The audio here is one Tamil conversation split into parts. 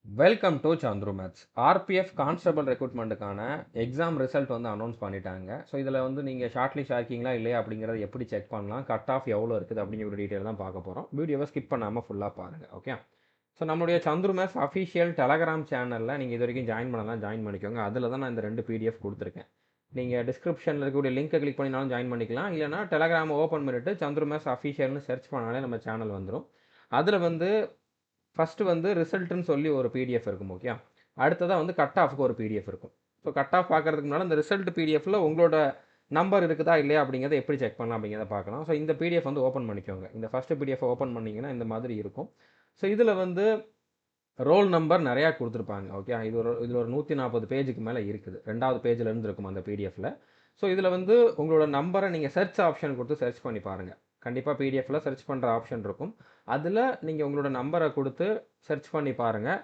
Welcome to Chandru maths. RPF constable ரெக்ரூட்மெண்ட்டுக்கான எக்ஸாம் ரிசல்ட் வந்து அனௌன்ஸ் பண்ணிட்டாங்க. ஸோ இதில் வந்து நீங்கள் ஷார்ட் லிஸ்ட் ஆயிருக்கீங்களா இல்லையா அப்படிங்கிறத எப்படி செக் பண்ணலாம், கட் ஆஃப் எவ்வளோ இருக்குது அப்படிங்கிற ஒரு டீட்டெயில் தான் பார்க்க போகிறோம். வீடியோவை ஸ்கிப் பண்ணாமல் ஃபுல்லாக பாருங்கள். ஓகே. ஸோ நம்மளுடைய சந்துரு மேத்ஸ் அஃபிஷியல் டெலகிராம் சேனலில் நீங்கள் இது வரைக்கும் ஜாயின் பண்ணலாம், ஜாயின் பண்ணிக்கோங்க. அதில் தான் நான் இந்த 2 பிடிஎஃப் கொடுத்துருக்கேன். நீங்கள் டிஸ்கிரிப்ஷனில் இருக்கக்கூடிய லிங்கை கிளிக் பண்ணினாலும் ஜாயின் பண்ணிக்கலாம். இல்லைனா டெலகிராமை ஓப்பன் பண்ணிவிட்டு சந்துரு மேத்ஸ் அஃபிஷியல்னு சர்ச் பண்ணாலே நம்ம சேனல் வந்துடும். அதில் வந்து ஃபஸ்ட்டு வந்து ரிசல்ட்டுன்னு சொல்லி ஒரு பிடிஎஃப் இருக்கும். ஓகே. அடுத்ததாக வந்து கட் ஆஃப்க்கு ஒரு பிடிஎஃப் இருக்கும். ஸோ கட் ஆஃப் பார்க்கறதுக்கு முன்னால் இந்த ரிசல்ட் பிடிஎஃப்பில் உங்களோட நம்பர் இருக்குதா இல்லையா அப்படிங்கிறத எப்படி செக் பண்ணலாம் அப்படிங்கிறத பார்க்கலாம். ஸோ இந்த பிடிஎஃப் வந்து ஓப்பன் பண்ணிக்கோங்க. இந்த ஃபஸ்ட்டு பிடிஎஃப் ஓப்பன் பண்ணிங்கன்னா இந்த மாதிரி இருக்கும். ஸோ இதில் வந்து ரோல் நம்பர் நிறையா கொடுத்துருப்பாங்க. ஓகே. இதில் ஒரு 140 பேஜுக்கு மேலே இருக்குது. 2வது பேஜில் இருந்து இருக்கும் அந்த பிடிஎஃப்பில். ஸோ இதில் வந்து உங்களோட நம்பரை நீங்கள் சர்ச் ஆப்ஷன் கொடுத்து சர்ச் பண்ணி பாருங்கள். கண்டிப்பாக பிடிஎஃப்பில் சர்ச் பண்ணுற ஆப்ஷன் இருக்கும். அதில் நீங்கள் உங்களோட நம்பரை கொடுத்து சர்ச் பண்ணி பாருங்கள்.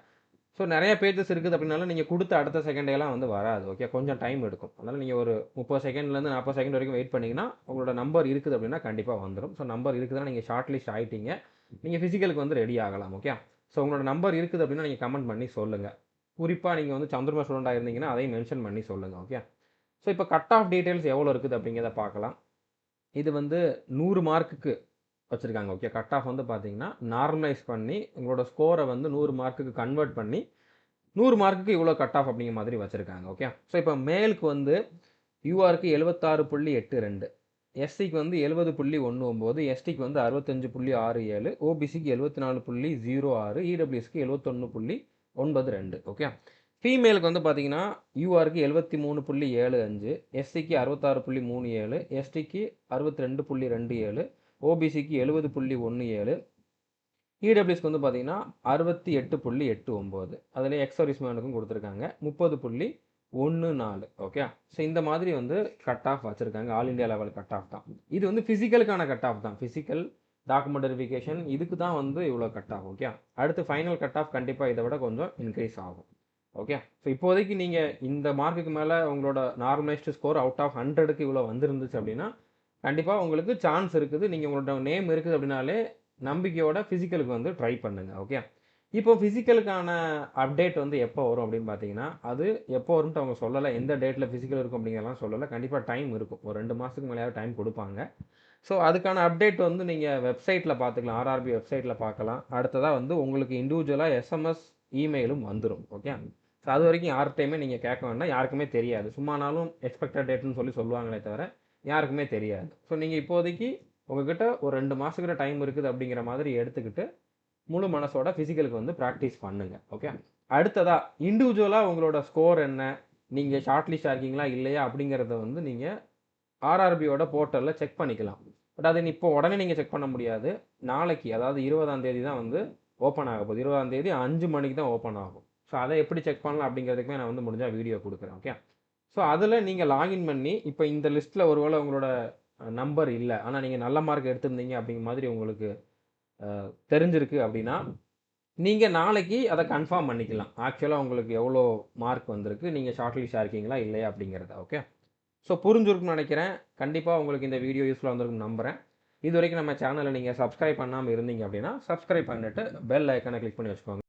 ஸோ நிறைய பேஜஸ் இருக்குது அப்படின்னாலும் நீங்கள் கொடுத்த அடுத்த செகண்டேலாம் வந்து வராது. ஓகே. கொஞ்சம் டைம் எடுக்கும். அதனால் நீங்கள் ஒரு 30 செகண்ட்லேருந்து 40 செகண்ட் வரைக்கும் வெயிட் பண்ணிங்கன்னா உங்களோட நம்பர் இருக்குது அப்படின்னா கண்டிப்பாக வந்துடும். ஸோ நம்பர் இருக்குதுன்னா நீங்கள் ஷார்ட் லிஸ்ட் ஆகிட்டீங்க. நீங்கள் ஃபிசிக்கலுக்கு வந்து ரெடி ஆகலாம். ஓகே. ஸோ உங்களோட நம்பர் இருக்குது அப்படின்னா நீங்கள் கமெண்ட் பண்ணி சொல்லுங்கள். குறிப்பாக நீங்கள் வந்து சந்திரமா ஸ்டூடெண்ட்டாக இருந்தீங்கன்னா அதையும் மென்ஷன் பண்ணி சொல்லுங்கள். ஓகே. ஸோ இப்போ கட் ஆஃப் டீட்டெயில்ஸ் எவ்வளோ இருக்குது அப்படிங்கிறத பார்க்கலாம். இது வந்து 100 மார்க்குக்கு வச்சுருக்காங்க. ஓகே. கட் ஆஃப் வந்து பார்த்தீங்கன்னா நார்மலைஸ் பண்ணி உங்களோட ஸ்கோரை வந்து 100 மார்க்குக்கு கன்வெர்ட் பண்ணி 100 மார்க்குக்கு இவ்வளோ கட் ஆஃப் அப்படிங்கிற மாதிரி வச்சுருக்காங்க. ஓகே. ஸோ இப்போ மேலுக்கு வந்து யூஆருக்கு 76.82, எஸ்சிக்கு வந்து 70.19, எஸ்டிக்கு வந்து 65.67, ஓபிசிக்கு 74.06, இடபிள்யூஎஸ்க்கு 71.92. ஓகே. ஃபீமேலுக்கு வந்து பார்த்தீங்கன்னா யூஆருக்கு 73.75, எஸ்சிக்கு 66.37, எஸ்டிக்கு 62.27, ஓபிசிக்கு 70.17, இடபிள்யூஎஸ்க்கு வந்து பார்த்தீங்கன்னா 68.89. அதில் எக்ஸர்விஸ்மேனுக்கும் கொடுத்துருக்காங்க 30.14. ஓகே. ஸோ இந்த மாதிரி வந்து கட் ஆஃப் வச்சுருக்காங்க. All India level cut off தான். இது வந்து ஃபிசிக்கலுக்கான கட் ஆஃப் தான். ஃபிசிக்கல் டாக்குமெண்ட் வெரிஃபிகேஷன் இதுக்கு தான் வந்து இவ்வளோ கட் ஆஃப். ஓகே. அடுத்து ஃபைனல் கட் ஆஃப் கண்டிப்பாக இதை விட கொஞ்சம் இன்க்ரீஸ் ஆகும். ஓகே. ஸோ இப்போதைக்கு நீங்கள் இந்த மார்க்குக்கு மேலே உங்களோட நார்மலைஸ்டு ஸ்கோர் அவுட் ஆஃப் 100க்கு இவ்வளோ வந்துருந்துச்சு அப்படின்னா கண்டிப்பாக உங்களுக்கு சான்ஸ் இருக்குது. நீங்கள் உங்களோட நேம் இருக்குது அப்படின்னாலே நம்பிக்கையோட ஃபிசிக்கலுக்கு வந்து ட்ரை பண்ணுங்கள். ஓகே. இப்போ ஃபிசிக்கலுக்கான அப்டேட் வந்து எப்போ வரும் அப்படின்னு பார்த்தீங்கன்னா அது எப்போ வரும்ட்டு அவங்க சொல்லலை. எந்த டேட்டில் ஃபிசிக்கல் இருக்கும் அப்படிங்கிறலாம் சொல்லலை. கண்டிப்பாக டைம் இருக்கும். ஒரு 2 மாதத்துக்கு மேலேயாவது டைம் கொடுப்பாங்க. ஸோ அதுக்கான அப்டேட் வந்து நீங்கள் வெப்சைட்டில் பார்த்துக்கலாம். ஆர்ஆர்பி வெப்சைட்டில் பார்க்கலாம். அடுத்ததாக வந்து உங்களுக்கு இண்டிவிஜுவலாக எஸ்எம்எஸ் இமெயிலும் வந்துடும். ஓகே. ஸோ அது வரைக்கும் யார்கிட்டையுமே நீங்கள் கேட்க வேண்டாம். யாருக்குமே தெரியாது. சும்மானாலும் எக்ஸ்பெக்டட் டேட்னு சொல்லுவாங்களே தவிர யாருக்குமே தெரியாது. ஸோ நீங்கள் இப்போதைக்கு உங்ககிட்ட ஒரு 2 மாதத்துக்கிட்ட டைம் இருக்குது அப்படிங்கிற மாதிரி எடுத்துக்கிட்டு முழு மனசோட ஃபிசிக்கலுக்கு வந்து ப்ராக்டிஸ் பண்ணுங்கள். ஓகே. அடுத்ததாக இண்டிவிஜுவலாக உங்களோட ஸ்கோர் என்ன, நீங்கள் ஷார்ட் லிஸ்ட் இருக்கீங்களா இல்லையா அப்படிங்கிறத வந்து நீங்கள் ஆர்ஆர்பியோட போர்ட்டலில் செக் பண்ணிக்கலாம். பட் அதை இப்போ உடனே நீங்கள் செக் பண்ண முடியாது. நாளைக்கு அதாவது 20ஆம் தேதி தான் வந்து ஓப்பன் ஆக போகுது. 20ஆம் தேதி 5 மணிக்கு தான் ஓப்பன் ஆகும். ஸோ அதை எப்படி செக் பண்ணலாம் அப்படிங்கிறதுக்குமே நான் வந்து முடிஞ்சால் வீடியோ கொடுக்குறேன். ஓகே. ஸோ அதில் நீங்கள் லாகின் பண்ணி இப்போ இந்த லிஸ்ட்டில் ஒருவேளை உங்களோட நம்பர் இல்லை ஆனால் நீங்கள் நல்ல மார்க் எடுத்திருந்தீங்க அப்படிங்கிற மாதிரி உங்களுக்கு தெரிஞ்சிருக்கு அப்படின்னா நீங்கள் நாளைக்கு அதை கன்ஃபார்ம் பண்ணிக்கலாம். ஆக்சுவலாக உங்களுக்கு எவ்வளோ மார்க் வந்திருக்கு, நீங்கள் ஷார்ட் லிஸ்ட் இருக்கீங்களா இல்லையா அப்படிங்கிறத. ஓகே. ஸோ புரிஞ்சிருக்குன்னு நினைக்கிறேன். கண்டிப்பாக உங்களுக்கு இந்த வீடியோ யூஸ்ஃபுல்லாக வந்திருக்குன்னு நம்புகிறேன். இது வரைக்கும் நம்ம சேனலை நீங்கள் சப்ஸ்கிரைப் பண்ணாமல் இருந்தீங்க அப்படின்னா சப்ஸ்கிரைப் பண்ணிவிட்டு பெல் ஐக்கனை கிளிக் பண்ணி வச்சுக்கோங்க.